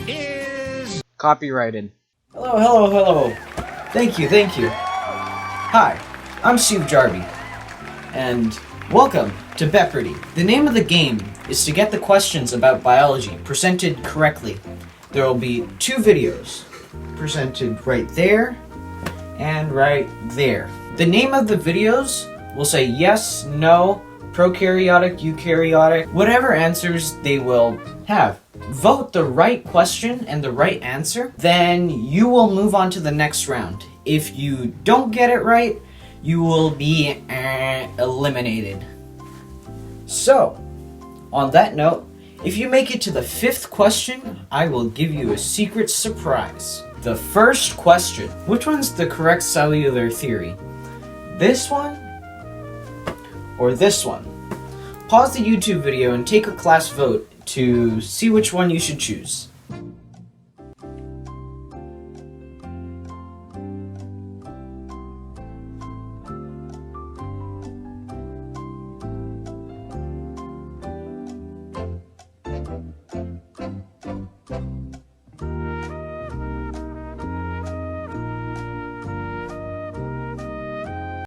is copyrighted. Hello. Thank you. Hi, I'm Steve Jarvie, and welcome to Beprity. The name of the game is to get the questions about biology presented correctly. There will be two videos presented right there and right there. The name of the videos will say yes, no, prokaryotic, eukaryotic, whatever answers they will have. Vote the right question and the right answer, then you will move on to the next round. If you don't get it right, you will be eliminated. So, on that note, if you make it to the 5th question, I will give you a secret surprise. The first question: which one's the correct cellular theory? This one or this one? Pause the YouTube video and take a class vote to see which one you should choose.